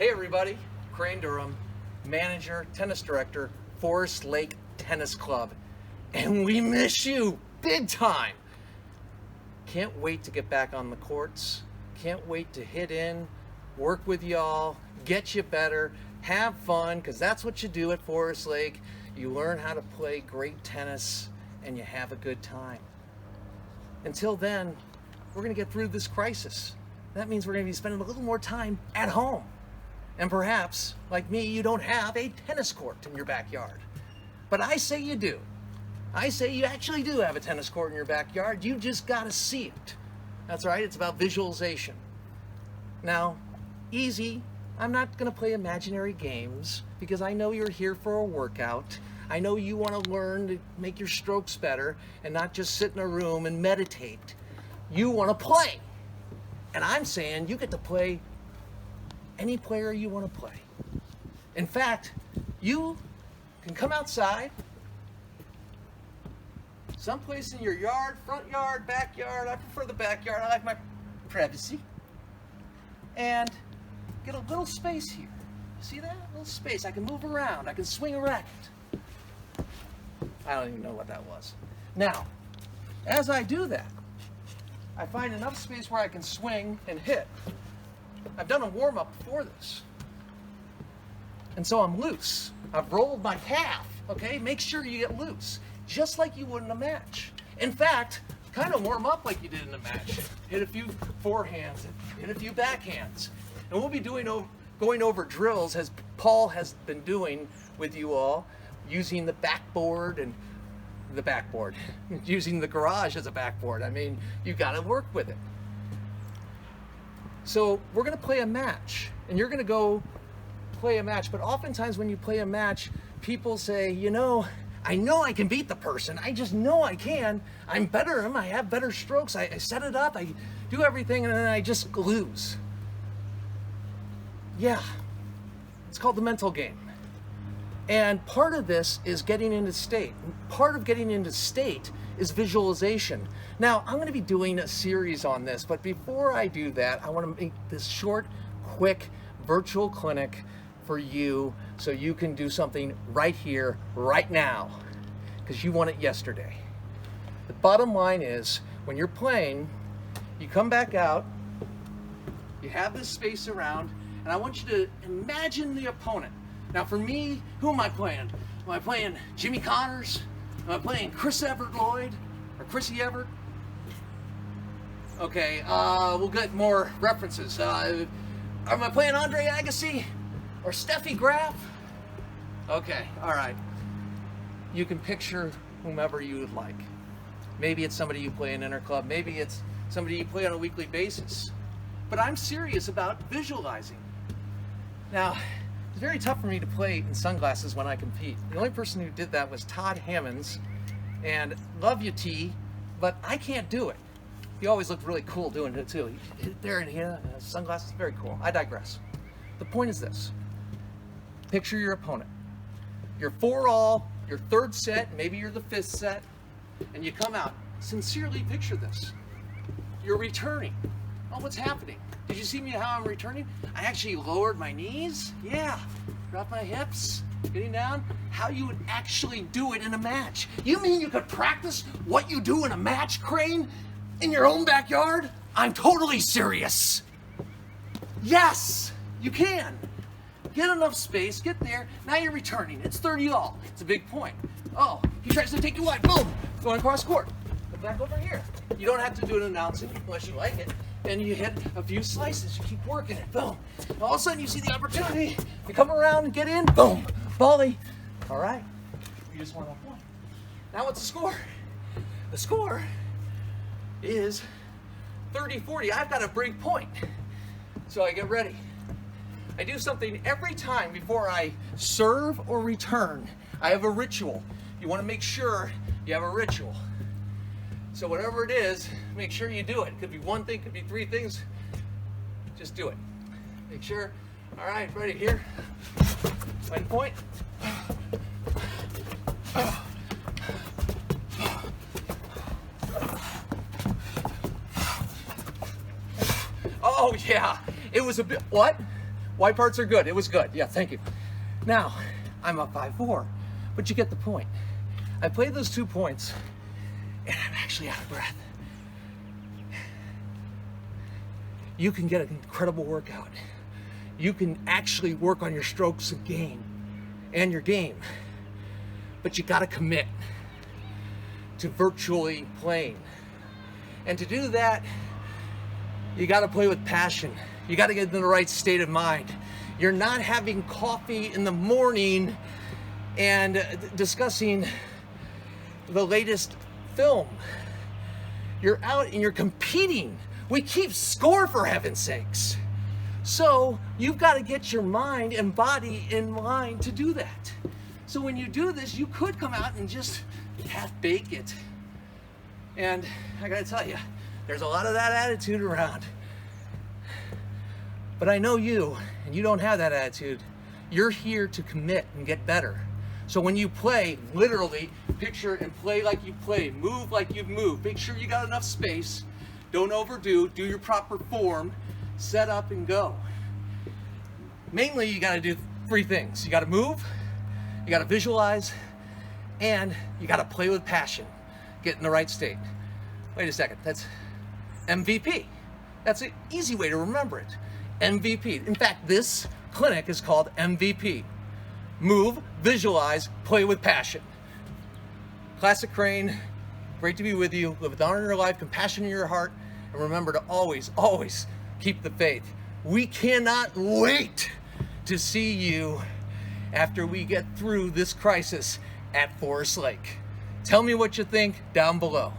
Hey everybody, Crane Durham, manager, tennis director, Forest Lake Tennis Club. And we miss you big time. Can't wait to get back on the courts. Can't wait to hit in, work with y'all, get you better, have fun, because that's what you do at Forest Lake. You learn how to play great tennis and you have a good time. Until then, we're gonna get through this crisis. That means we're gonna be spending a little more time at home. And perhaps, like me, you don't have a tennis court in your backyard. But I say you do. I say you actually do have a tennis court in your backyard. You just gotta see it. That's right, it's about visualization. Now, easy, I'm not gonna play imaginary games because I know you're here for a workout. I know you wanna learn to make your strokes better and not just sit in a room and meditate. You wanna play. And I'm saying you get to play any player you want to play. In fact, you can come outside, someplace in your yard, front yard, backyard. I prefer the backyard. I like my privacy. And get a little space here. See that? A little space. I can move around. I can swing a racket. I don't even know what that was. Now, as I do that, I find enough space where I can swing and hit. I've done a warm-up before this. And so I'm loose. I've rolled my calf, okay? Make sure you get loose, just like you would in a match. In fact, kind of warm up like you did in a match. Hit a few forehands, hit a few backhands. And we'll be going over drills as Paul has been doing with you all, using the backboard and using the garage as a backboard. I mean, you gotta work with it. So we're gonna play a match, and you're gonna go play a match, but oftentimes when you play a match, people say, you know, I know I can beat the person, I just know I can, I'm better than them, I have better strokes, I set it up, I do everything, and then I just lose. Yeah, it's called the mental game. And part of this is getting into state. Part of getting into state is visualization. Now, I'm gonna be doing a series on this, but before I do that, I wanna make this short, quick virtual clinic for you so you can do something right here, right now, because you want it yesterday. The bottom line is, when you're playing, you come back out, you have this space around, and I want you to imagine the opponent. Now for me, who am I playing? Am I playing Jimmy Connors? Am I playing Chris Evert Lloyd? Or Chrissy Evert? Okay, we'll get more references. Am I playing Andre Agassi? Or Steffi Graf? Okay, alright. You can picture whomever you would like. Maybe it's somebody you play in Interclub. Maybe it's somebody you play on a weekly basis. But I'm serious about visualizing. Now, it's very tough for me to play in sunglasses when I compete. The only person who did that was Todd Hammonds, and love you, T, but I can't do it. He always looked really cool doing it too. He hit there and here, sunglasses, very cool. I digress. The point is this. Picture your opponent. You're 4-all, your third set, maybe you're the 5th set, and you come out. Sincerely picture this. You're returning. Oh, what's happening? Did you see me how I'm returning? I actually lowered my knees. Yeah. Dropped my hips. Getting down. How you would actually do it in a match. You mean you could practice what you do in a match, Crane? In your own backyard? I'm totally serious. Yes, you can. Get enough space, get there. Now you're returning. It's 30-all. It's a big point. Oh, he tries to take you wide. Boom. Going across court. Go back over here. You don't have to do an announcing unless you like it. And you hit a few slices, you keep working it, boom. And all of a sudden you see the opportunity, you come around and get in, boom, volley. All right, you just won that point. Now what's the score? The score is 30-40. I've got a break point. So I get ready. I do something every time before I serve or return. I have a ritual. You wanna make sure you have a ritual. So whatever it is, make sure you do it. It could be one thing, could be 3 things. Just do it. Make sure. All right, ready here. End point. Oh yeah, it was a bit, what? White parts are good. It was good. Yeah, thank you. Now, I'm up 5-4, but you get the point. I played those 2 points, and I'm actually out of breath. You can get an incredible workout. You can actually work on your strokes of game and your game, but you gotta commit to virtually playing. And to do that, you gotta play with passion. You gotta get in the right state of mind. You're not having coffee in the morning and discussing the latest film. You're out and you're competing. We keep score, for heaven's sakes. So you've got to get your mind and body in line to do that. So when you do this, you could come out and just half bake it. And I gotta tell you, there's a lot of that attitude around. But I know you, and you don't have that attitude. You're here to commit and get better. So when you play, literally picture and play like you play, move like you've moved. Make sure you got enough space. Don't overdo, do your proper form, set up and go. Mainly you gotta do 3 things. You gotta move, you gotta visualize, and you gotta play with passion. Get in the right state. Wait a second, that's MVP. That's an easy way to remember it. MVP. In fact, this clinic is called MVP. Move, visualize, play with passion. Classic Crane, great to be with you. Live with honor in your life, compassion in your heart, and remember to always, always keep the faith. We cannot wait to see you after we get through this crisis at Forest Lake. Tell me what you think down below.